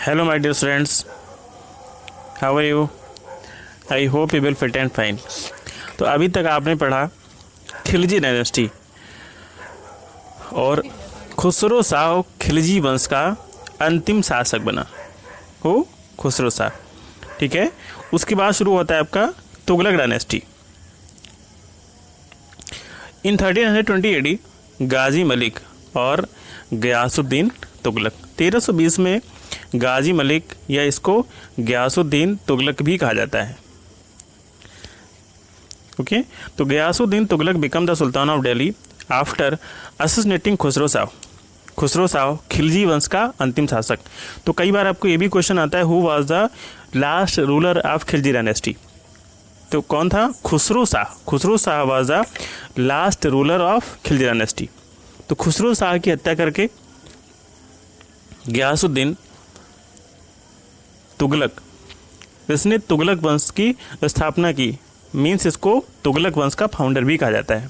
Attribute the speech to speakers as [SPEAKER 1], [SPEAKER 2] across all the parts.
[SPEAKER 1] Hello my dear friends, how are you? I hope you will fit and fine. तो अभी तक आपने पढ़ा खिलजी डायनेस्टी और खुसरो शाह खिलजी वंश का अंतिम शासक बना हो खुसरो शाह, ठीक है। उसके बाद शुरू होता है आपका तुगलक डायनेस्टी। इन 1320 एडी गाजी मलिक और गयासुद्दीन तुगलक। 1320 में गाजी मलिक या इसको गयासुद्दीन तुगलक भी कहा जाता है। ओके, तो Ghiyasuddin Tughlaq became the sultan of Delhi after assassinating Khusro Shah. Khusro Shah Khilji वंश का अंतिम शासक। तो कई बार आपको ये भी क्वेश्चन आता है who was the last ruler of Khilji dynasty. तो कौन था? Khusro Shah. Khusro Shah was the last ruler of Khilji dynasty. तो खुसरो शाह की हत्या करके गयासुद्दीन तुगलक, इसने तुगलक वंश की स्थापना की। मीन्स इसको तुगलक वंश का फाउंडर भी कहा जाता है।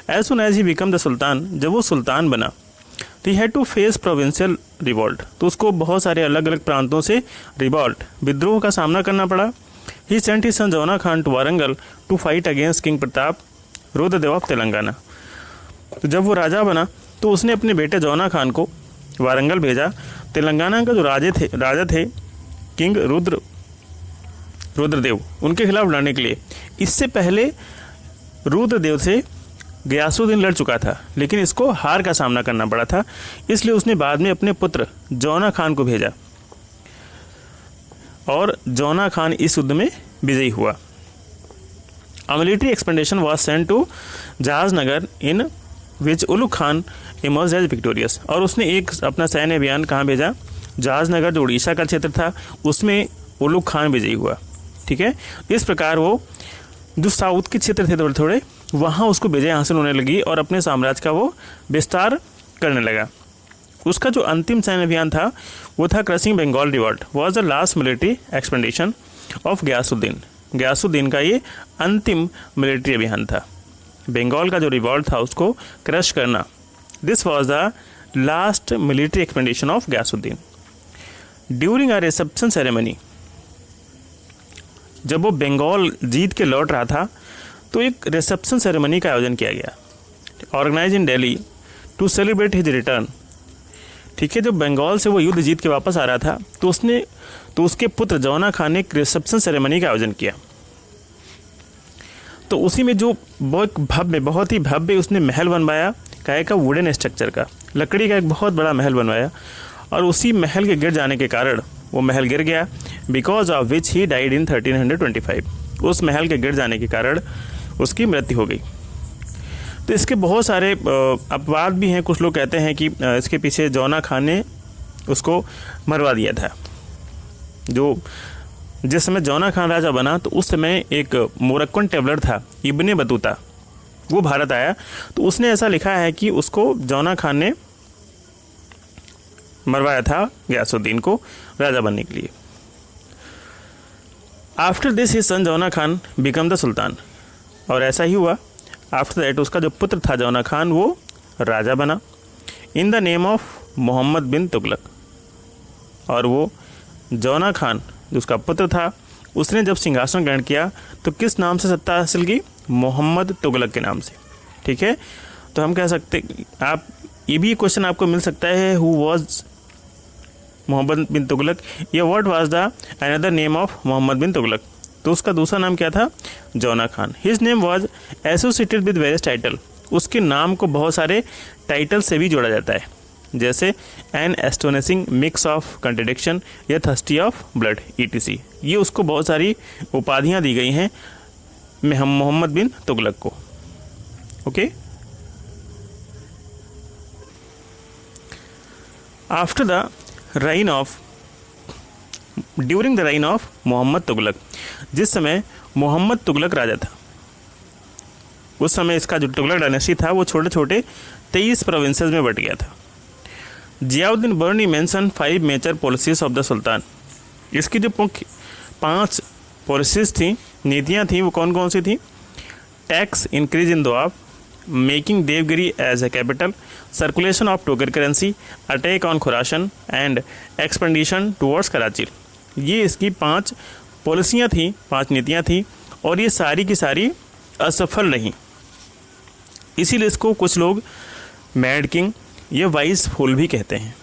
[SPEAKER 1] As soon as he became the sultan, जब वो सुल्तान बना तो he had to face provincial revolt. तो उसको बहुत सारे अलग अलग प्रांतों से रिवॉल्ट, विद्रोह का सामना करना पड़ा। ही Saint his son Jauna Khan to Warangal to fight against king Pratap Rudradev of Telangana. तो जब वो राजा बना तो उसने अपने बेटे जौना खान को वारंगल भेजा। तेलंगाना का जो राजा थे किंग रुद्रदेव, उनके खिलाफ लड़ने के लिए। इससे पहले रुद्रदेव से गयासुद्दीन लड़ चुका था, लेकिन इसको हार का सामना करना पड़ा था। इसलिए उसने बाद में अपने पुत्र जौना खान को भेजा और जौना खान इस युद्ध में विजयी हुआ। A military expedition was sent to Jahajnagar in which Ulugh Khan emerge as victorious. और उसने एक अपना सैन्य अभियान कहाँ भेजा? जहाजनगर जो उड़ीसा का क्षेत्र था उसमें उलुग खान विजयी हुआ, ठीक है। इस प्रकार वो जो साउथ के क्षेत्र थे थोड़े थोड़े, वहाँ उसको विजय हासिल होने लगी और अपने साम्राज्य का वो विस्तार करने लगा। उसका जो अंतिम सैन्य अभियान था वो था crushing Bengal revolt was the last military expedition of Ghiyasuddin. Ghiyasuddin का ये अंतिम मिलिट्री अभियान था। बंगाल का जो रिवॉल्ट था उसको क्रश करना। This was the last military expedition of Ghiyasuddin. During a reception ceremony, जब वो बंगाल जीत के लौट रहा था तो एक रिसेप्शन सेरेमनी का आयोजन किया गया, organize in Delhi to celebrate his return, ठीक है। जब बंगाल से वो युद्ध जीत के वापस आ रहा था तो उसके पुत्र जौना खान ने एक रिसेप्शन सेरेमनी का आयोजन किया। तो उसी में जो बहुत ही भव्य उसने महल बनवाया, काहे का? वुडन स्ट्रक्चर का, लकड़ी का एक बहुत बड़ा महल बनवाया। और उसी महल के गिर जाने के कारण वो महल गिर गया, because of which he died in 1325। उस महल के गिर जाने के कारण उसकी मृत्यु हो गई। तो इसके बहुत सारे अपवाद भी हैं। कुछ लोग कहते हैं कि इसके पीछे जौना खान ने उसको मरवा दिया था। जिस समय जौना खान राजा बना तो उस समय एक मोरक्कन ट्रेवलर था इब्ने बतूता, वो भारत आया, तो उसने ऐसा लिखा है कि उसको जौना खान ने मरवाया था गयासुद्दीन को राजा बनने के लिए। After this his son Jauna Khan become the सुल्तान। और ऐसा ही हुआ। आफ्टर दैट उसका जो पुत्र था जौना खान वो राजा बना in the name of Mohammad bin Tughlaq. और वो जौना खान जो उसका पुत्र था उसने जब सिंहासन ग्रहण किया तो किस नाम से सत्ता हासिल की? मोहम्मद तुगलक के नाम से, ठीक है। तो हम कह सकते, आप ये भी क्वेश्चन आपको मिल सकता है हु वाज मोहम्मद बिन तुगलक या what was the another name of Mohammad bin Tughlaq. तो उसका दूसरा नाम क्या था? Jauna Khan. His name was associated with various title. उसके नाम को बहुत सारे टाइटल से भी जोड़ा जाता है, जैसे an astonishing mix of contradiction या थर्स्टी ऑफ ब्लड ETC। ये उसको बहुत सारी उपाधियाँ दी गई हैं मोहम्मद बिन तुगलक को, okay. After the reign of during the reign of Mohammad Tughlaq, जिस समय मोहम्मद तुगलक राजा था उस समय इसका जो तुगलक डायनेस्टी था वो छोटे छोटे 23 प्रोविंसेस में बट गया था। Ziauddin Barani mention 5 major policies of the sultan. इसकी जो मुख्य 5 पॉलिसीज थी, नीतियाँ थी, वो कौन कौन सी थी? Tax increase in Doab, making Devagiri as a capital, circulation of token currency, attack on Khurasan and expedition towards Karachi. ये इसकी 5 पॉलिसियाँ थी, 5 नीतियाँ थी, और ये सारी की सारी असफल रहीं। इसीलिए इसको कुछ लोग मैड किंग या वाइस फूल भी कहते हैं।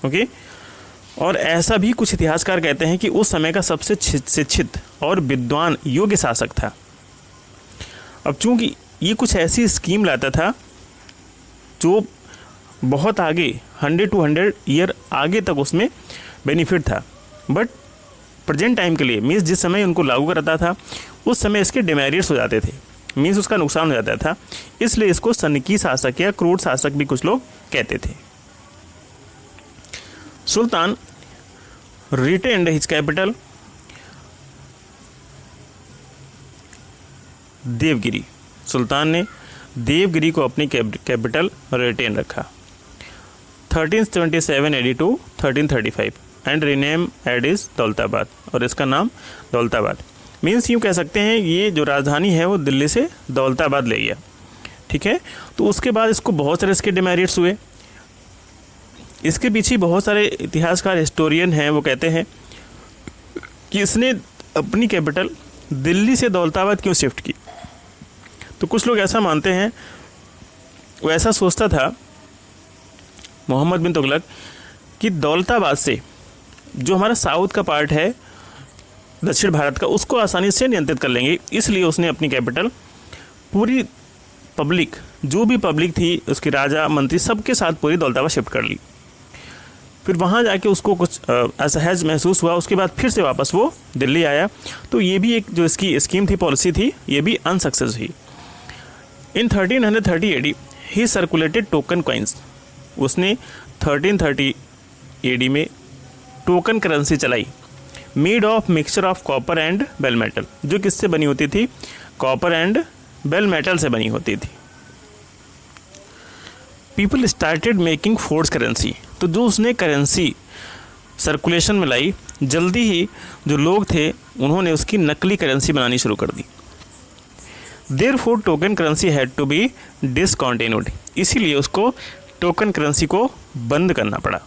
[SPEAKER 1] ओके, और ऐसा भी कुछ इतिहासकार कहते हैं कि उस समय का सबसे शिक्षित और विद्वान योग्य शासक था। अब चूंकि ये कुछ ऐसी स्कीम लाता था जो बहुत आगे 100 to 100 ईयर आगे तक उसमें बेनिफिट था, बट प्रेजेंट टाइम के लिए मीन्स जिस समय उनको लागू करता था उस समय इसके डिमेरिट्स हो जाते थे, मीन्स उसका नुकसान हो जाता था। इसलिए इसको सनकी शासक या क्रूर शासक भी कुछ लोग कहते थे। सुल्तान रिटेन्ड हिज कैपिटल देवगिरी। सुल्तान ने देवगिरी को अपनी कैपिटल रिटेन रखा। 1327 AD to 1335 and renamed is Daulatabad, और इसका नाम दौलताबाद। मीन्स यूँ कह सकते हैं ये जो राजधानी है वो दिल्ली से दौलताबाद ले गया। ठीक है, तो उसके बाद इसको बहुत सारे इसके डिमेरिट्स हुए। इसके पीछे बहुत सारे इतिहासकार हिस्टोरियन हैं, वो कहते हैं कि इसने अपनी कैपिटल दिल्ली से दौलताबाद क्यों शिफ्ट की। तो कुछ लोग ऐसा मानते हैं, वो ऐसा सोचता था मोहम्मद बिन तुगलक कि दौलताबाद से जो हमारा साउथ का पार्ट है दक्षिण भारत का, उसको आसानी से नियंत्रित कर लेंगे। इसलिए उसने अपनी कैपिटल पूरी पब्लिक, जो भी पब्लिक थी उसके राजा मंत्री सबके साथ पूरी दौलताबाद शिफ्ट कर ली। फिर वहाँ जाके उसको कुछ असहज महसूस हुआ, उसके बाद फिर से वापस वो दिल्ली आया। तो ये भी एक जो इसकी स्कीम थी, पॉलिसी थी, ये भी अनसक्सेस हुई। In 1330 AD he circulated token coins. उसने 1330 AD में टोकन करेंसी चलाई, made of mixture of copper and bell metal, जो किससे बनी होती थी, कॉपर एंड बेल मेटल से बनी होती थी। People started making force currency, तो जो उसने करेंसी सर्कुलेशन में लाई, जल्दी ही जो लोग थे उन्होंने उसकी नकली करेंसी बनानी शुरू कर दी। Therefore token currency had to be discontinued, इसीलिए उसको टोकन करेंसी को बंद करना पड़ा।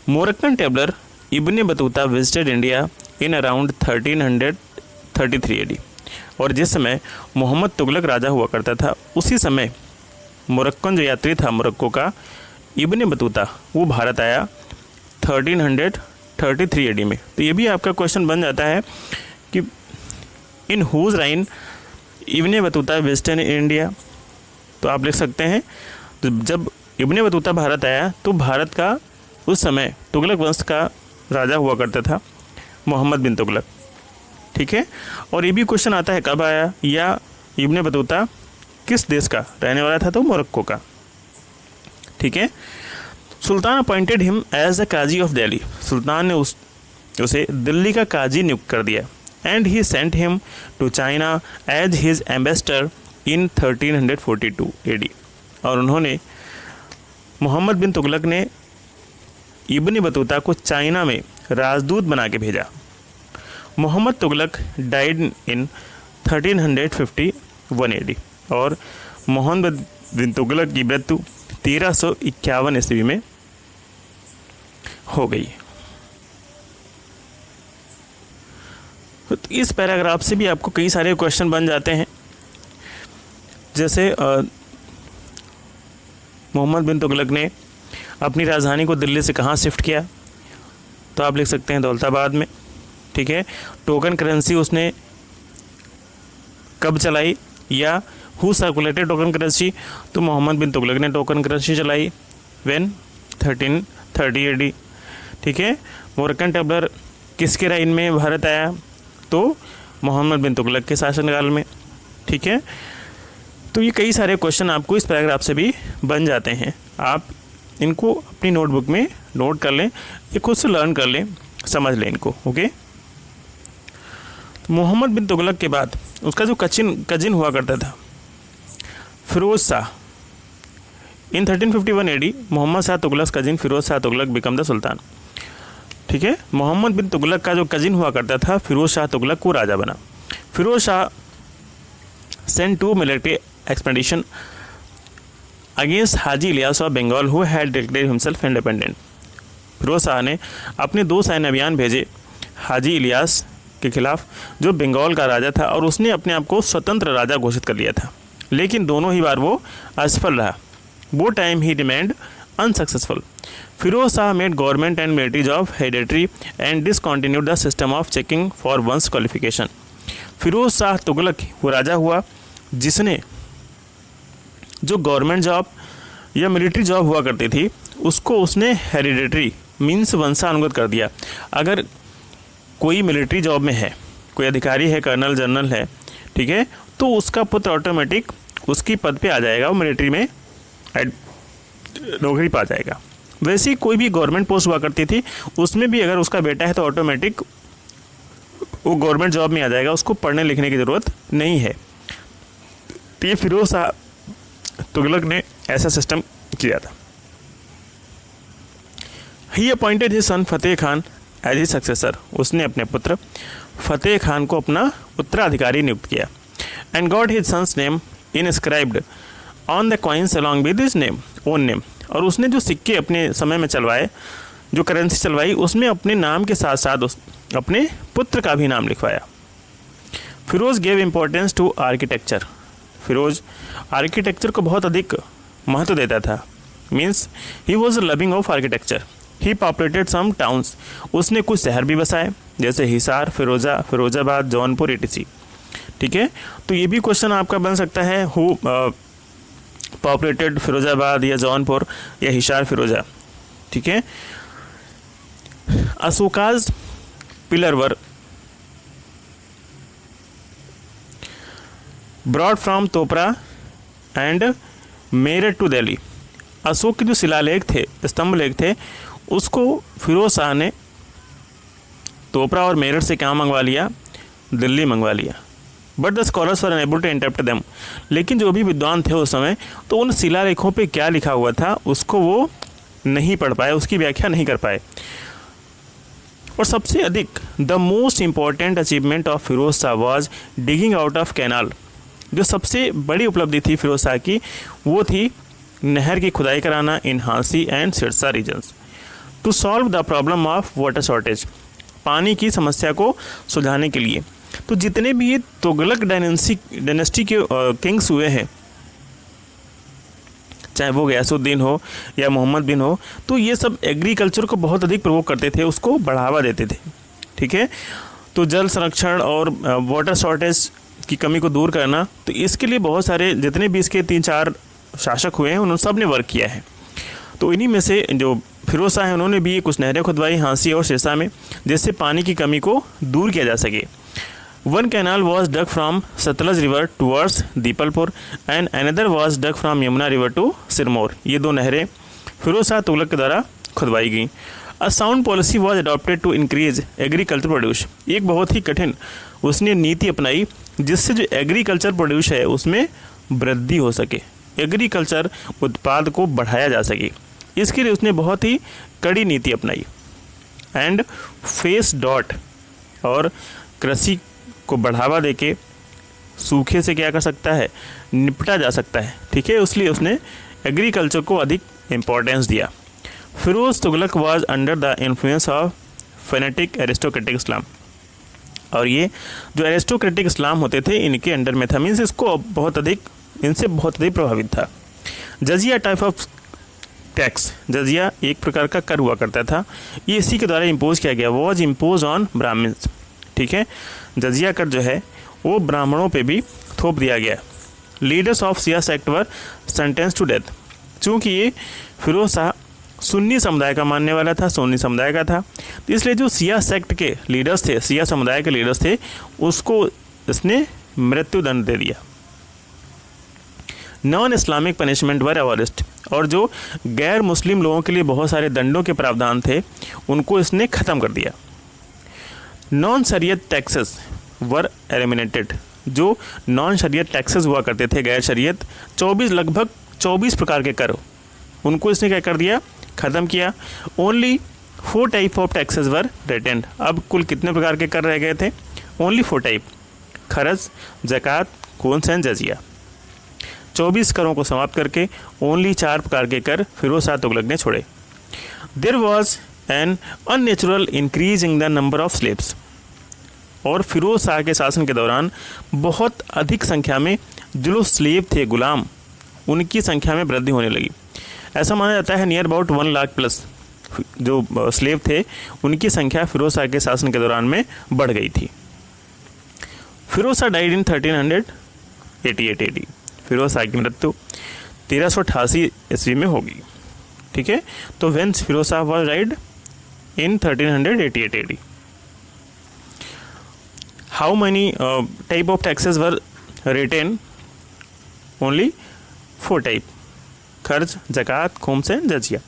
[SPEAKER 1] Moroccan traveller Ibn Battuta visited India in around 1333 AD, और जिस समय मोहम्मद तुगलक राजा हुआ करता था उसी समय मोरक्कन जो यात्री था मोरक्को का, इब्ने बतूता, वो भारत आया 1333 AD में। तो ये भी आपका क्वेश्चन बन जाता है कि in whose reign Ibn Battuta visited India. तो आप लिख सकते हैं जब इब्ने बतूता भारत आया तो भारत का उस समय तुगलक वंश का राजा हुआ करता था मोहम्मद बिन तुगलक। ठीक है, और ये भी क्वेश्चन आता है कब आया, या इब्ने बतूता किस देश का रहने वाला था, तो मोरक्को का। ठीक है, sultan appointed him as the qazi of Delhi, सुल्तान ने उसे दिल्ली का काजी नियुक्त कर दिया। And he sent him to China as his ambassador in 1342 AD, और उन्होंने मोहम्मद बिन तुगलक ने इब्ने बतूता को चाइना में राजदूत बना के भेजा। Mohammad Tughlaq died in 1351 AD, और मोहम्मद बिन तुगलक की मृत्यु 1351 ईस्वी में हो गई। तो इस पैराग्राफ से भी आपको कई सारे क्वेश्चन बन जाते हैं, जैसे मोहम्मद बिन तुगलक ने अपनी राजधानी को दिल्ली से कहाँ शिफ्ट किया, तो आप लिख सकते हैं दौलताबाद में। ठीक है, टोकन करेंसी उसने कब चलाई, या हु सर्कुलेटेड टोकन करेंसी, तो मोहम्मद बिन तुगलक ने टोकन करेंसी चलाई व्हेन 1330 AD। ठीक है, मोरक्कन ट्रैवलर किसके राइन में भारत आया, तो मोहम्मद बिन तुगलक के शासनकाल में। ठीक है, तो ये कई सारे क्वेश्चन आपको इस पैराग्राफ से भी बन जाते हैं। आप इनको अपनी नोटबुक में नोट कर लें, ये खुद से लर्न कर लें, समझ लें इनको। ओके, तो मोहम्मद बिन तुगलक के बाद उसका जो कजिन हुआ करता था Firoz Shah, in 1351 AD Mohammad Shah Tughlaq cousin Firoz Shah Tughlaq became the sultan. ठीक है, मोहम्मद बिन तुगलक का जो कजिन हुआ करता था फिरोज शाह तुगलक, को राजा बना। Firoz Shah sent 2 military expedition against Haji Ilyas of Bengal who had declared himself independent. Firoz Shah ने अपने 2 सैन्य अभियान भेजे हाजी इलियास के खिलाफ जो बंगाल का राजा था और उसने अपने आप को स्वतंत्र राजा घोषित कर लिया था, लेकिन दोनों ही बार वो असफल रहा। Both time he remained unsuccessful. Firoz Shah made government and military job hereditary and discontinued the system of checking for ones qualification. Firoz Shah Tughlaq वो राजा हुआ जिसने जो गवर्नमेंट जॉब या मिलिट्री जॉब हुआ करती थी उसको उसने हेरिडेटरी मीन्स वंशानुगत कर दिया। अगर कोई मिलिट्री जॉब में है, कोई अधिकारी है, कर्नल जनरल है, ठीक है, तो उसका पुत्र ऑटोमेटिक उसकी पद पे आ जाएगा, वो मिलिट्री में नौकरी पा जाएगा। वैसे ही कोई भी गवर्नमेंट पोस्ट हुआ करती थी उसमें भी अगर उसका बेटा है तो ऑटोमेटिक वो गवर्नमेंट जॉब में आ जाएगा, उसको पढ़ने लिखने की ज़रूरत नहीं है। तो ये फिरोज शाह तुगलक ने ऐसा सिस्टम किया था। He appointed his son Fateh Khan as his successor. उसने अपने पुत्र फतेह खान को अपना उत्तराधिकारी नियुक्त किया। And got his sons name inscribed on the coins along with his name own name. और उसने जो सिक्के अपने समय में चलवाए, जो करेंसी चलवाई, उसमें अपने नाम के साथ साथ अपने पुत्र का भी नाम लिखवाया। Firoz gave importance to architecture. Firoz architecture को बहुत अधिक महत्व देता था। Means he was loving of architecture. He populated some towns. उसने कुछ शहर भी बसाए जैसे हिसार, फिरोजा, फिरोजाबाद, जौनपुर etc। ठीक है, तो ये भी क्वेश्चन आपका बन सकता है, हु पॉपुलेटेड फिरोजाबाद या जौनपुर या हिसार फिरोजा। ठीक है, Ashoka's pillar were brought from Topra and Meerut to Delhi. Ashok के जो शिलालेख थे, स्तंभ लेख थे, उसको फिरोज शाह ने तोपरा और मेरठ से क्या मंगवा लिया, दिल्ली मंगवा लिया। But the scholars were unable to interpret them. लेकिन जो भी विद्वान थे उस समय, तो उन शिलालेखों पे क्या लिखा हुआ था उसको वो नहीं पढ़ पाए, उसकी व्याख्या नहीं कर पाए। और सबसे अधिक the most important achievement of Firoz Shah was digging out of canal. जो सबसे बड़ी उपलब्धि थी फिरोज शाह की वो थी नहर की खुदाई कराना in Hansi and Sirsa regions to solve the problem of water shortage. पानी की समस्या को सुलझाने के लिए। तो जितने भी ये तुगलक डायनेस्टी के किंग्स हुए हैं, चाहे वो गयासुद्दीन हो या मोहम्मद बिन हो, तो ये सब एग्रीकल्चर को बहुत अधिक प्रमोट करते थे, उसको बढ़ावा देते थे। ठीक है, तो जल संरक्षण और वाटर शॉर्टेज की कमी को दूर करना, तो इसके लिए बहुत सारे जितने भी इसके 3-4 शासक हुए हैं उन्होंने सब ने वर्क किया है। तो इन्हीं में से जो फिरोज शाह हैं उन्होंने भी कुछ नहरें खुदवाई हांसी और सिरसा में, जिससे पानी की कमी को दूर किया जा सके। One canal was dug from Sutlej river towards Dipalpur and another was dug from Yamuna river to Sirmaur. ये 2 नहरें फिरोज शाह तुगलक के द्वारा खुदवाई गई। A sound policy was adopted to increase agriculture produce. एक बहुत ही कठिन उसने नीति अपनाई जिससे जो एग्रीकल्चर प्रोड्यूस है उसमें वृद्धि हो सके, एग्रीकल्चर उत्पाद को बढ़ाया जा सके। इसके लिए उसने बहुत ही कड़ी नीति अपनाई। एंड फेस डॉट और कृषि को बढ़ावा देके सूखे से क्या कर सकता है, निपटा जा सकता है। ठीक है, इसलिए उसने एग्रीकल्चर को अधिक इम्पोर्टेंस दिया। Firoz Tughlaq was under the influence of fanatic aristocratic Islam. और ये जो एरिस्टोक्रेटिक इस्लाम होते थे इनके अंडर में था, मीन्स इसको इनसे बहुत अधिक प्रभावित था। जजिया टाइप ऑफ टैक्स, जजिया एक प्रकार का कर हुआ करता था, ये इसी के द्वारा इम्पोज किया गया। Was impose on Brahmins. ठीक है, जजिया कर जो है वो ब्राह्मणों पे भी थोप दिया गया। Leaders of Shia sect were sentence to death. चूँकि ये फिरोज शाह सुन्नी समुदाय का मानने वाला था, सुन्नी समुदाय का था, तो इसलिए जो सिया सेक्ट के लीडर्स थे, सिया समुदाय के लीडर्स थे, उसको इसने मृत्युदंड दे दिया। नॉन इस्लामिक पनिशमेंट वर अबॉलिश्ड। और जो गैर मुस्लिम लोगों के लिए बहुत सारे दंडों के प्रावधान थे उनको इसने ख़त्म कर दिया। नॉन शरीयत टैक्सेस वर एलिमिनेटेड। जो नॉन शरीयत टैक्सेस हुआ करते थे, गैर शरीयत, लगभग 24 प्रकार के कर, उनको इसने क्या कर दिया, ख़त्म किया। Only 4 type of taxes were retained. अब कुल कितने प्रकार के कर रह गए थे, ओनली 4 टाइप, खरज, ज़कात, कोंस एंड जजिया। 24 करों को समाप्त करके ओनली 4 प्रकार के कर फिरोज शाह तुगलक ने छोड़े। There was an unnatural increase in the number of slaves, और फिरोज शाह के शासन के दौरान बहुत अधिक संख्या में जो स्लेव थे, गुलाम, उनकी संख्या में वृद्धि होने लगी। ऐसा माना जाता है नियर अबाउट 1 लाख प्लस जो स्लेव थे उनकी संख्या फिरोज शाह के शासन के दौरान में बढ़ गई थी। Firoz Shah died in 1388 AD। Firoz Shah की मृत्यु 1388 ईस्वी में होगी। ठीक है, तो when Firoz Shah was died in 1388 AD। How many type of taxes were written? Only 4 type: kharaj, zakat, khums and jizya.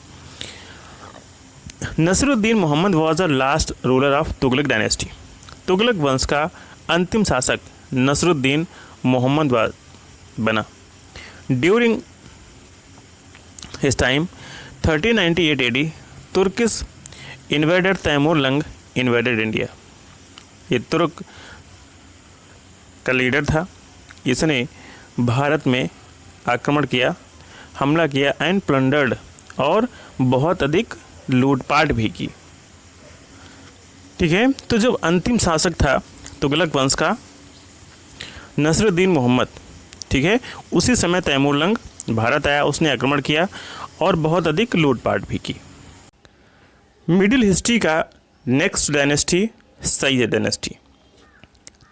[SPEAKER 1] Nasiruddin Mohammad was the last ruler of Tughlaq dynasty. Tughlaq वंश का अंतिम शासक नसीरुद्दीन मोहम्मद बना। During his time 1398 AD Turkish invader Timur lung invaded India. ये तुर्क का leader था, इसने भारत में आक्रमण किया, हमला किया एंड प्लंडर्ड, और बहुत अधिक लूटपाट भी की। ठीक है, तो जब अंतिम शासक था तुगलक वंश का नसीरुद्दीन मोहम्मद, ठीक है, उसी समय तैमूर लंग भारत आया, उसने आक्रमण किया और बहुत अधिक लूटपाट भी की। मिडिल हिस्ट्री का next dynasty Sayyid dynasty.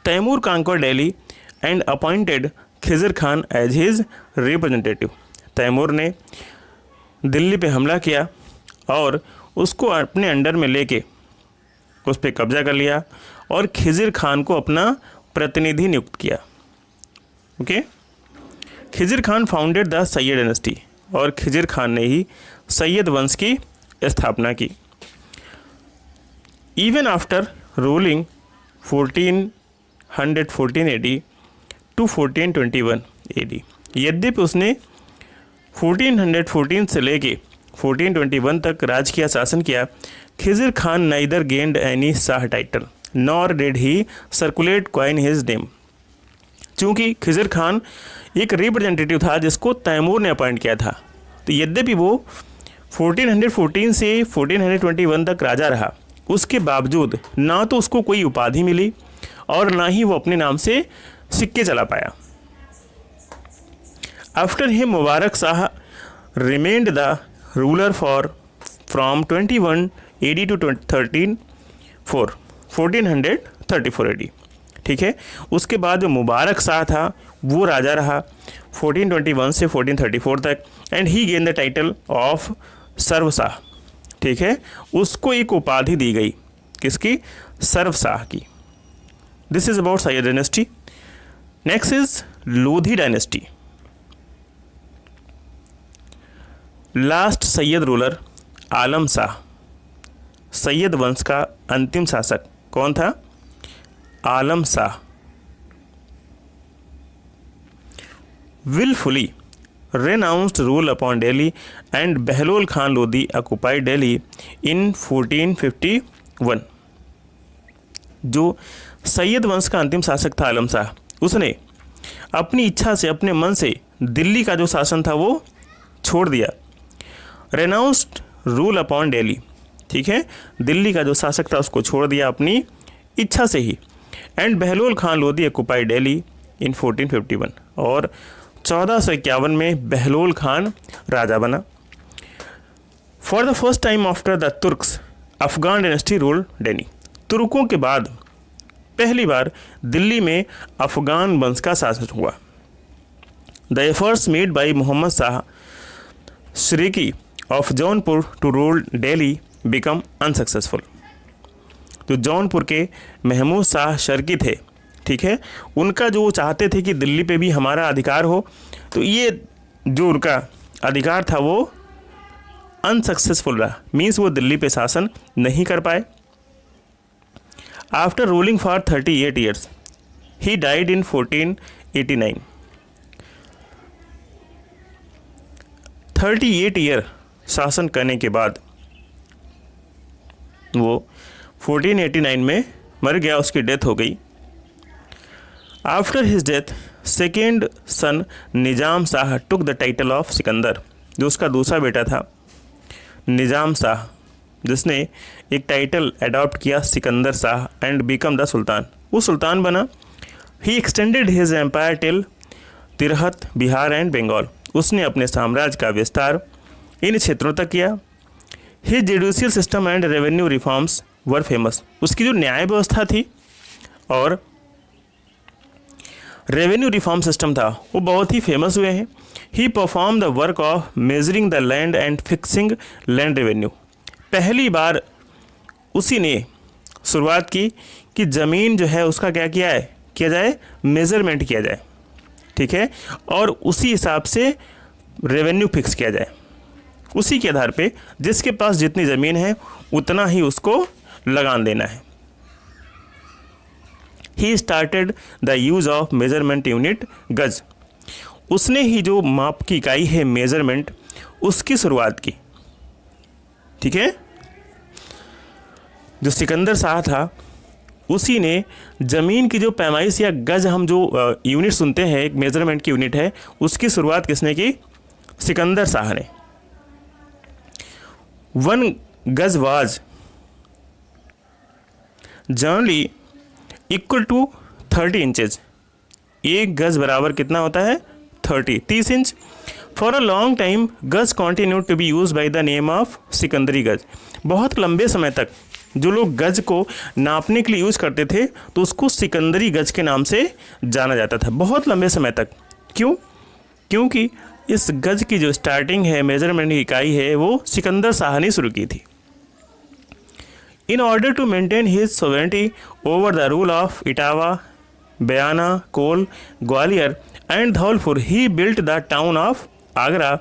[SPEAKER 1] Timur conquered Delhi and appointed Khizr Khan as his representative. Timur ने दिल्ली पे हमला किया और उसको अपने अंडर में लेके उस पर कब्जा कर लिया और खिज़र खान को अपना प्रतिनिधि नियुक्त किया। Okay, Khizar Khan founded the Syed dynasty, और खिज़र खान ने ही सैयद वंश की स्थापना की। Even after ruling 1414 AD to 1421 AD, यद्यपि उसने 1414 से लेके 1421 तक राज किया, शासन किया, Khizar Khan neither gained any Shah title nor did he circulate coin his name. चूँकि खिज़र खान एक रिप्रेजेंटेटिव था जिसको तैमूर ने अपॉइंट किया था, तो यद्यपि वो 1414 से 1421 तक राजा रहा, उसके बावजूद ना तो उसको कोई उपाधि मिली और ना ही वो अपने नाम से सिक्के चला पाया। After him Mubarak Shah remained the ruler from 21 AD to 1434 AD। ठीक है, उसके बाद जो मुबारक शाह था वो राजा रहा 1421 से 1434 तक, and he gain the title of Sarwashah. ठीक है, उसको एक उपाधि दी गई, किसकी? सर्वशाह की। This is about Sayyid dynasty. Next is Lodhi dynasty. Last Sayyid ruler Alam Shah. Sayyid वंश का अंतिम शासक कौन था? आलम Shah. willfully renounced rule upon Delhi and Behlol Khan Lodi occupied Delhi in 1451। जो सैयद वंश का अंतिम शासक था आलम शाह, उसने अपनी इच्छा से, अपने मन से दिल्ली का जो शासन था वो छोड़ दिया। रेनाउंस्ड रूल अपॉन दिल्ली, ठीक है, दिल्ली का जो शासक था उसको छोड़ दिया अपनी इच्छा से ही। And Bahlol Khan Lodhi occupied Delhi in 1451, और 1451 में बहलोल खान राजा बना। For the first time after the Turks Afghan dynasty rule Delhi. तुर्कों के बाद पहली बार दिल्ली में अफगान वंश का शासन हुआ। The efforts made by Mohammad Shah Sharqi of Jaunpur to rule Delhi become unsuccessful. तो जौनपुर के महमूद शाह शर्की थे, ठीक है, उनका जो चाहते थे कि दिल्ली पे भी हमारा अधिकार हो, तो ये जो उनका अधिकार था वो अनसक्सेसफुल रहा, मीन्स वो दिल्ली पे शासन नहीं कर पाए। After ruling for 38 years he died in 1489। 38 year शासन करने के बाद वो 1489 में मर गया, उसकी डेथ हो गई। After his death second sun Nizam Shah took the title of Sikandar, जो उसका दूसरा बेटा था निज़ाम शाह, जिसने एक टाइटल अडॉप्ट किया Sikandar Shah, and become the sultan, वो सुल्तान बना। He extended his empire till Tirhut, Bihar and Bengal, उसने अपने साम्राज्य का विस्तार इन क्षेत्रों तक किया। His judicial system and revenue reforms were famous, उसकी जो न्याय व्यवस्था थी और रेवेन्यू रिफॉर्म सिस्टम था वो बहुत ही फेमस हुए हैं। He perform the work of measuring the land and fixing land revenue, पहली बार उसी ने शुरुआत की कि ज़मीन जो है उसका क्या किया जाए, मेज़रमेंट किया जाए, ठीक है, और उसी हिसाब से रेवेन्यू फिक्स किया जाए। उसी के आधार पे जिसके पास जितनी ज़मीन है उतना ही उसको लगान देना है। He started the use of measurement unit गज, उसने ही जो माप की इकाई है मेजरमेंट उसकी शुरुआत की, ठीक है। जो सिकंदर शाह था उसी ने ज़मीन की जो पैमाइश या गज, हम जो यूनिट सुनते हैं, एक मेजरमेंट की यूनिट है, उसकी शुरुआत किसने की, सिकंदर शाह ने। 1 gaz was generally equal to 30 inches, एक गज बराबर कितना होता है, 30 inch. For a long time gaz continue to be use by the name of Sikandari gaz, बहुत लंबे समय तक जो लोग गज को नापने के लिए यूज़ करते थे तो उसको सिकंदरी गज के नाम से जाना जाता था, बहुत लंबे समय तक। क्यों? क्योंकि इस गज की जो स्टार्टिंग है, मेजरमेंट की इकाई है, वो सिकंदर शाह ने शुरू की थी। In order to maintain his sovereignty over the rule of Etawah, Bayana, Kol, Gwalior and Dholpur, he built the town of Agra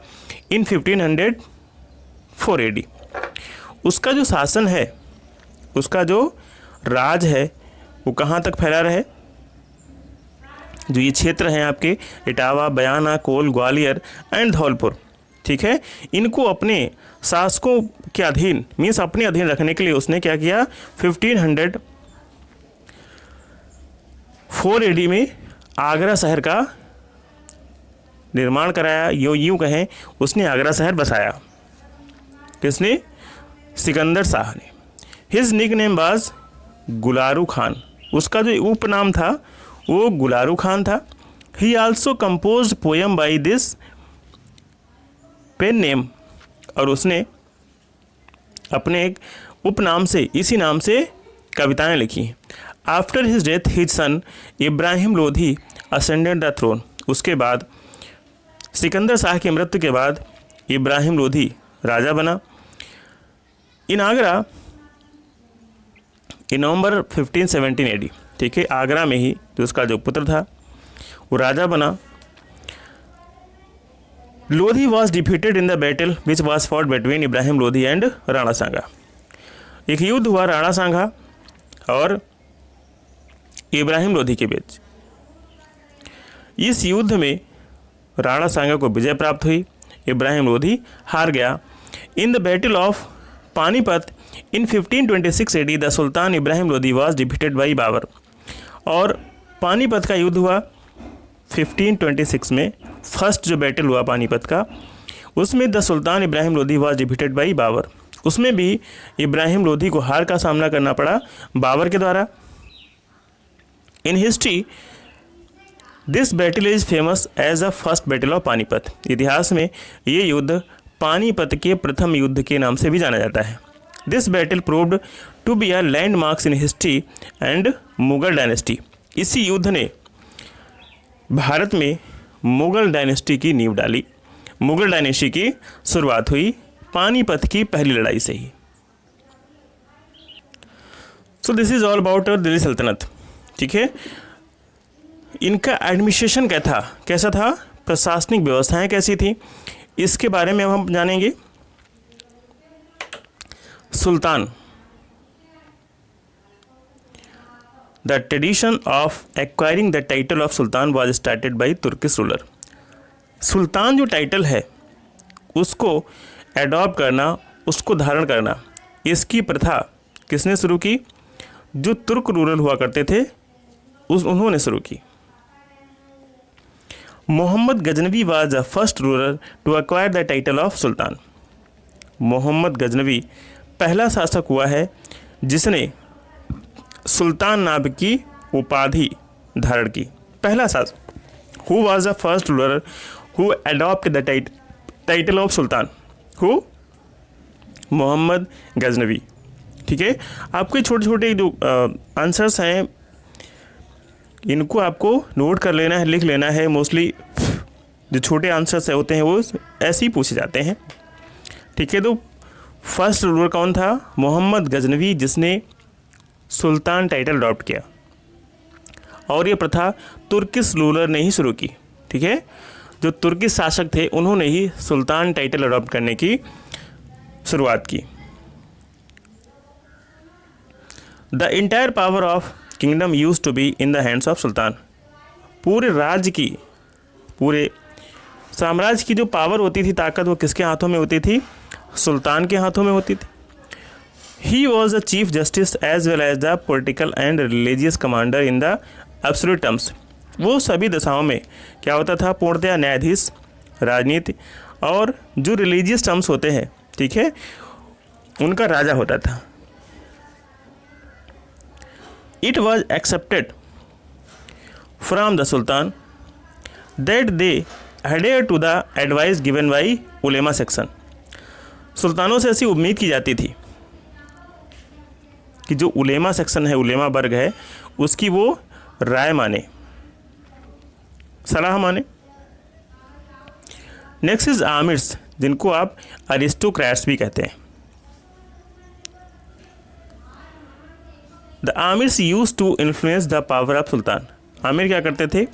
[SPEAKER 1] in 1504 AD। उसका जो शासन है, उसका जो राज है, वो कहाँ तक फैला रहे, जो ये क्षेत्र हैं आपके इटावा, बयाना, कोल, ग्वालियर एंड धौलपुर, ठीक है, इनको अपने शासकों के अधीन, मीन्स अपने अधीन रखने के लिए उसने क्या किया, 1504 AD में आगरा शहर का निर्माण कराया, यूँ कहें उसने आगरा शहर बसाया। किसने? सिकंदर शाह ने। His nickname was Gularu Khan, उसका जो उपनाम था वो गुलारू खान था। He also compose poem by this pen name, और उसने अपने एक उपनाम से, इसी नाम से कविताएं लिखी। After his death his son Ibrahim Lodhi ascended the throne, उसके बाद सिकंदर शाह की मृत्यु के बाद इब्राहिम लोधी राजा बना। इन आगरा इन नवंबर 1517 AD, ठीक है, आगरा में ही जो उसका जो पुत्र था वो राजा बना। Lodhi was defeated in the battle which was fought between Ibrahim Lodhi and Rana Sanga, एक युद्ध हुआ राणा सांगा और इब्राहिम लोधी के बीच। इस युद्ध में राणा सांगा को विजय प्राप्त हुई, इब्राहिम लोधी हार गया। In the battle of Panipat in 1526 AD the sultan Ibrahim Lodhi was defeated by Babur, और पानीपत का युद्ध हुआ 1526 में, फर्स्ट जो बैटल हुआ पानीपत का, उसमें the sultan Ibrahim Lodhi was defeated by Babur, उसमें भी इब्राहिम लोधी को हार का सामना करना पड़ा बाबर के द्वारा। In history this battle is famous as the first battle of Panipat, इतिहास में ये युद्ध पानीपत के प्रथम युद्ध के नाम से भी जाना जाता है। This battle proved to be a landmarks in history and Mughal dynasty, इसी युद्ध ने भारत में मुगल डायनेस्टी की नींव डाली, मुगल डायनेस्टी की शुरुआत हुई पानीपत की पहली लड़ाई से ही। So this is all about Delhi Sultanat, ठीक है। इनका एडमिनिस्ट्रेशन कैसा था, प्रशासनिक व्यवस्थाएं कैसी थी, इसके बारे में अब हम जानेंगे। Sultan, the tradition of acquiring the title of sultan was started by Turkish ruler. सुल्तान जो टाइटल है उसको एडॉप्ट करना, उसको धारण करना, इसकी प्रथा किसने शुरू की? जो तुर्क रूलर हुआ करते थे उन्होंने शुरू की। Mohammad Ghaznavi was the first ruler to acquire the title of sultan. Mohammad Ghaznavi पहला शासक हुआ है जिसने सुल्तान नाम की उपाधि धारण की। पहला शासक। Who was the first ruler who adopt the title of sultan? Who? Mohammad Ghaznavi. ठीक है, आपके छोटे छोटे जो आंसर्स हैं इनको आपको नोट कर लेना है, लिख लेना है। मोस्टली जो छोटे आंसर्स होते हैं वो ऐसे ही पूछे जाते हैं। ठीक है, तो फर्स्ट रूलर कौन था? मोहम्मद गजनवी, जिसने सुल्तान टाइटल अडॉप्ट किया। और ये प्रथा तुर्किश रूलर ने ही शुरू की। ठीक है, जो तुर्किश शासक थे उन्होंने ही सुल्तान टाइटल अडॉप्ट करने की शुरुआत की। The entire power of kingdom use to be in the hands of sultan. पूरे राज्य की, पूरे साम्राज्य की जो पावर होती थी, ताकत, वो किसके हाथों में होती थी? सुल्तान के हाथों में होती थी। He was the chief justice as well as the political and religious commander in the absolute terms. वो सभी दशाओं में क्या होता था? पूर्णतया न्यायाधीश, राजनीति और जो रिलीजियस टर्म्स होते हैं, ठीक है, उनका राजा होता था। It was accepted from the sultan that they adhere to the advice given by ulema section. सुल्तानों से ऐसी उम्मीद की जाती थी कि जो उलेमा सेक्शन है, उलेमा वर्ग है, उसकी वो राय माने, सलाह माने। नेक्स्ट इज आमिर्स, जिनको आप अरिस्टोक्रेट्स भी कहते हैं। The amirs use to influence the power of sultan. आमिर क्या करते थे?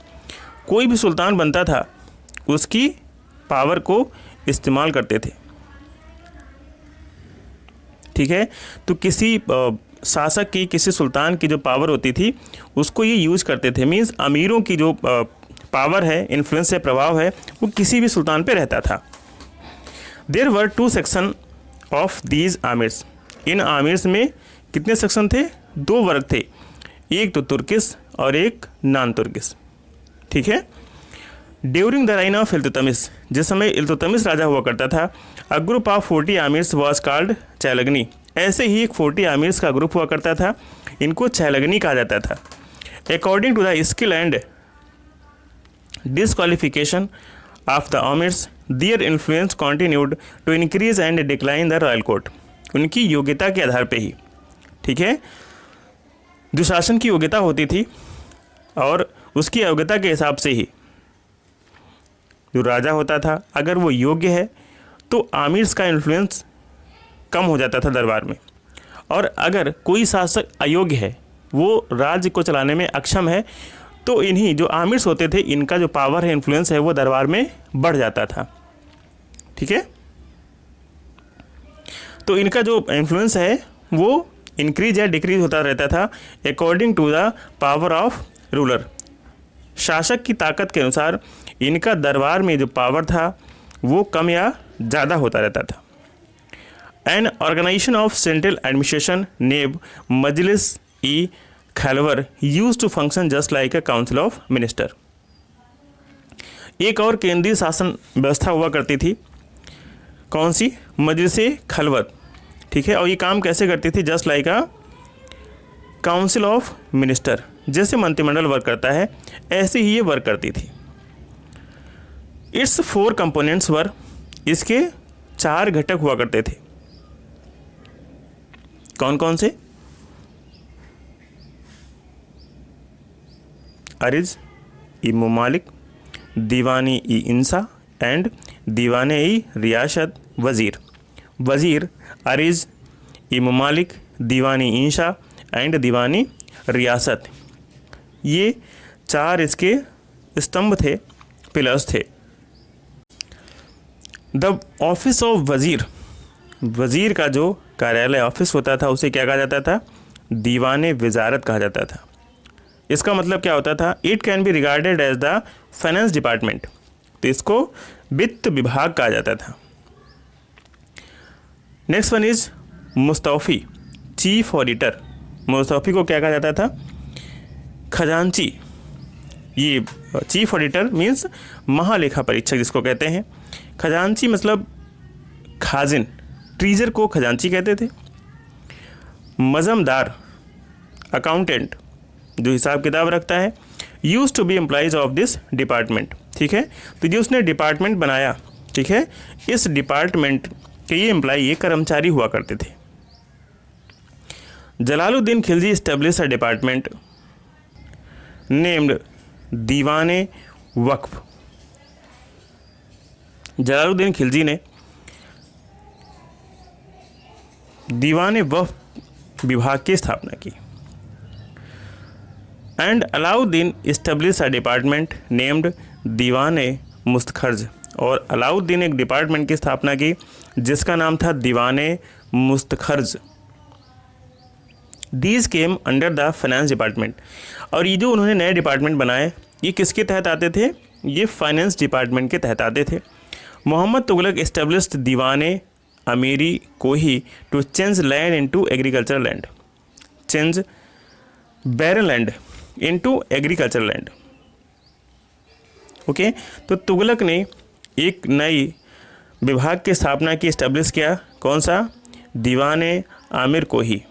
[SPEAKER 1] कोई भी सुल्तान बनता था उसकी पावर को इस्तेमाल करते थे। ठीक है, तो किसी शासक की, किसी सुल्तान की जो पावर होती थी उसको ये यूज करते थे। मीन्स अमीरों की जो पावर है, इन्फ्लुएंस है, प्रभाव है, वो किसी भी सुल्तान पे रहता था। There were 2 section of these amirs. इन आमिर्स में कितने सेक्शन थे? 2 वर्ग थे, एक तो तुर्किश और एक नॉन तुर्किश। ठीक है, during the reign of Iltutmish, जिस समय इल्तुतमिश राजा हुआ करता था, a group of 40 amirs was called Chalgani. ऐसे ही एक 40 आमिर्स का ग्रुप हुआ करता था, इनको चैलगनी कहा जाता था। According to the skill and disqualification of the amirs, their influence continued to increase and decline the royal court. उनकी योग्यता के आधार पे ही, ठीक है, जो शासन की योग्यता होती थी और उसकी योग्यता के हिसाब से ही जो राजा होता था, अगर वो योग्य है तो आमिर्स का इन्फ्लुएंस कम हो जाता था दरबार में, और अगर कोई शासक अयोग्य है, वो राज्य को चलाने में अक्षम है, तो इन्हीं जो आमिर्स होते थे, इनका जो पावर है, इन्फ्लुएंस है, वो दरबार में बढ़ जाता था। ठीक है, तो इनका जो इन्फ्लुएंस है वो इंक्रीज या डिक्रीज होता रहता था according to the power of ruler. शासक की ताकत के अनुसार इनका दरबार में जो पावर था वो कम या ज़्यादा होता रहता था। An organisation of central administration Naib Majlis e Khalwat use to function just like a council of minister. एक और केंद्रीय शासन व्यवस्था हुआ करती थी, कौन सी? मजलिस खलवत। ठीक है, और ये काम कैसे करती थी? Just like a council of minister, जैसे मंत्रिमंडल वर्क करता है ऐसे ही ये वर्क करती थी। इट्स 4 कंपोनेंट्स वर, इसके 4 घटक हुआ करते थे। कौन कौन से? अरिज ई मुमालिक, दीवानी ई इंसा एंड दीवाने ई रियासत वज़ीर। वज़ीर, अरिज ई मुमालिक, दीवानी इंशा एंड दीवानी रियासत, ये 4 इसके स्तंभ थे, पिलर्स थे। द ऑफिस ऑफ वज़ीर, वज़ीर का जो कार्यालय ऑफिस होता था उसे क्या कहा जाता था? दीवाने वजारत कहा जाता था। इसका मतलब क्या होता था? It can be regarded as the finance department, तो इसको वित्त विभाग कहा जाता था। Next one is Mustaufi, chief auditor. Mustaufi को क्या कहा जाता था? खजांची। ये चीफ ऑडिटर मीन्स महालेखा परीक्षक जिसको कहते हैं। खजांची मतलब खाजिन, ट्रीजर को खजांची कहते थे। मजमदार अकाउंटेंट जो हिसाब किताब रखता है। Used to be employees of this department, ठीक है। तो जो उसने डिपार्टमेंट बनाया, ठीक है, इस डिपार्टमेंट के ये एम्प्लॉय, ये कर्मचारी हुआ करते थे। Jalaluddin Khilji establish a department named दीवाने वक्फ। जलालुद्दीन खिलजी ने दीवाने वक्फ विभाग की स्थापना की। And Alauddin establish a department named दीवाने मुस्तखर्ज। और अलाउद्दीन एक डिपार्टमेंट की स्थापना की जिसका नाम था Diwane Mustakharj. These came under the finance department. और ये जो उन्होंने नए डिपार्टमेंट बनाए, ये किसके तहत आते थे? ये फाइनेंस डिपार्टमेंट के तहत आते थे। Mohammad Tughlaq established Diwane Amiri Kohi to change land into agriculture land, change barren land into agriculture land. Okay, तो तुगलक ने एक नई विभाग की स्थापना की, इस्टेब्लिश किया। कौन सा? दीवाने आमिर कोही।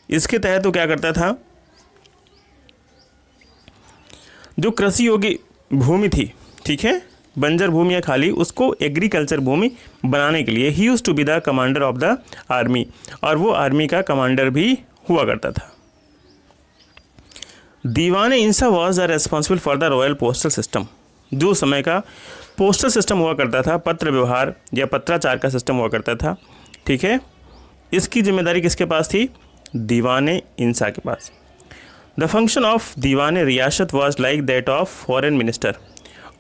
[SPEAKER 1] इसके तहत वो क्या करता था, जो कृषि योग्य भूमि थी, ठीक है, बंजर भूमि या खाली, उसको एग्रीकल्चर भूमि बनाने के लिए he used to be the commander of the army, और वो आर्मी का कमांडर भी हुआ करता था। Diwane Insha was the responsible for the royal postal system. जो समय का पोस्टल सिस्टम हुआ करता था, पत्र व्यवहार या पत्राचार का सिस्टम हुआ करता था, ठीक है, इसकी जिम्मेदारी किसके पास थी? दीवाने इंसा के पास। द फंक्शन ऑफ दीवाने रियासत was like that of foreign minister.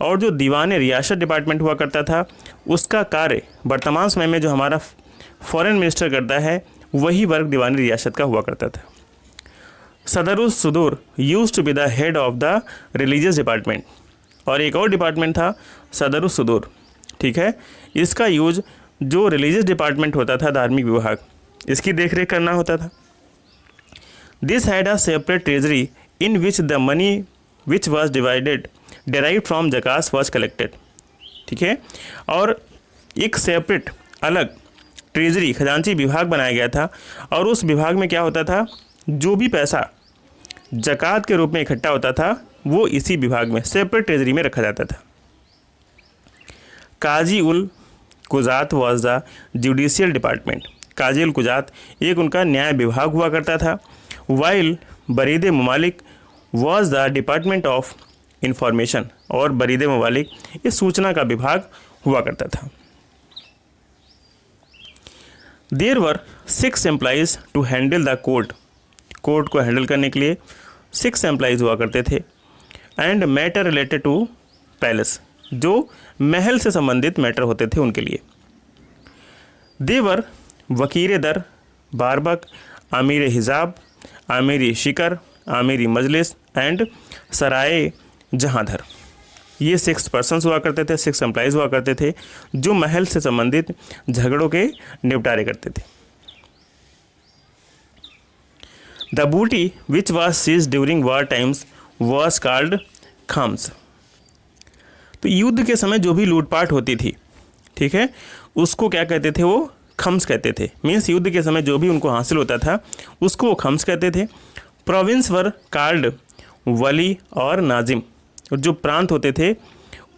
[SPEAKER 1] और जो दीवाने रियासत डिपार्टमेंट हुआ करता था, उसका कार्य वर्तमान समय में जो हमारा फॉरेन मिनिस्टर करता है, वही वर्ग दीवाने रियासत का हुआ करता था। Sadrus Sudur used to be the head of the religious department. और एक और डिपार्टमेंट था सदरुस सुदूर, ठीक है, इसका यूज जो रिलीजियस डिपार्टमेंट होता था, धार्मिक विभाग, इसकी देखरेख करना होता था। This had a separate treasury in which the money which was derived from जकास was collected, ठीक है। और एक सेपरेट अलग ट्रेजरी खजांची विभाग बनाया गया था, और उस विभाग में क्या होता था, जो भी पैसा जकात के रूप में इकट्ठा होता था, वो इसी विभाग में सेपरेट ट्रेजरी में रखा जाता था। काजी उल Kujat was the judicial department. Qazi ul Kujat एक उनका न्याय विभाग हुआ करता था। वाइल बरीद ममालिक was the department of information. और बरीद ममालिक इस सूचना का विभाग हुआ करता था। There were 6 employees to handle the court. Court को हैंडल करने के लिए 6 एम्प्लॉइज हुआ करते थे। And matter related to palace, जो महल से संबंधित मैटर होते थे उनके लिए। देवर वकीर दर, बारबक, आमिर हिजाब, आमिरी शिकर, आमिरी मजलिस एंड सराय जहांधर। ये 6 पर्सन्स हुआ करते थे, 6 एम्प्लॉइज हुआ करते थे, जो महल से संबंधित झगड़ों के निपटारे करते थे। The booty which was seize during war times was called Khams. तो युद्ध के समय जो भी लूटपाट होती थी, ठीक है, उसको क्या कहते थे? वो खम्स कहते थे। मीन्स युद्ध के समय जो भी उनको हासिल होता था, उसको वो खम्स कहते थे। प्रोविंस वर कॉल्ड वली और नाजिम। जो प्रांत होते थे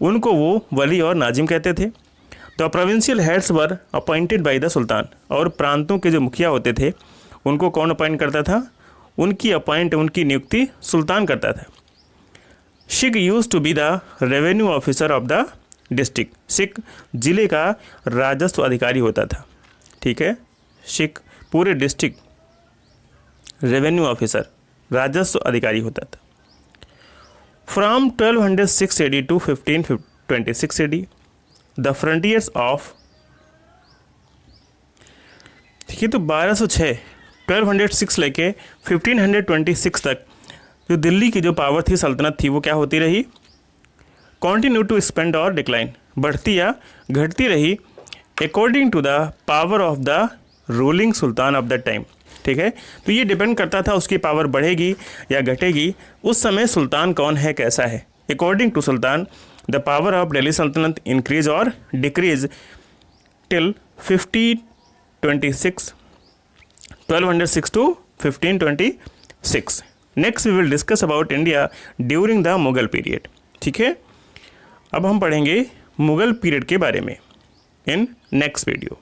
[SPEAKER 1] उनको वो वली और नाजिम कहते थे। The provincial heads were appointed by the sultan. और प्रांतों के जो मुखिया होते थे उनको कौन अपॉइंट करता था? उनकी नियुक्ति सुल्तान करता था। Shiq used to be the revenue officer of the district. Shiq जिले का राजस्व अधिकारी होता था, ठीक है। शिक पूरे डिस्ट्रिक्ट रेवेन्यू ऑफिसर, राजस्व अधिकारी होता था। From 1206 AD to 1526 AD the frontiers of, ठीक है, तो 1206 लेके 1526 तक जो दिल्ली की जो पावर थी, सल्तनत थी, वो क्या होती रही? कॉन्टिन्यू टू एक्सपेंड और डिक्लाइन, बढ़ती या घटती रही, according to the power of the ruling sultan of the time, ठीक है। तो ये डिपेंड करता था उसकी पावर बढ़ेगी या घटेगी, उस समय सुल्तान कौन है, कैसा है। According to sultan the power of Delhi Sultanat increase और decrease till 1206 to 1526। Next we will discuss about India during the Mughal period. ठीक है, अब हम पढ़ेंगे मुगल पीरियड के बारे में इन नेक्स्ट वीडियो।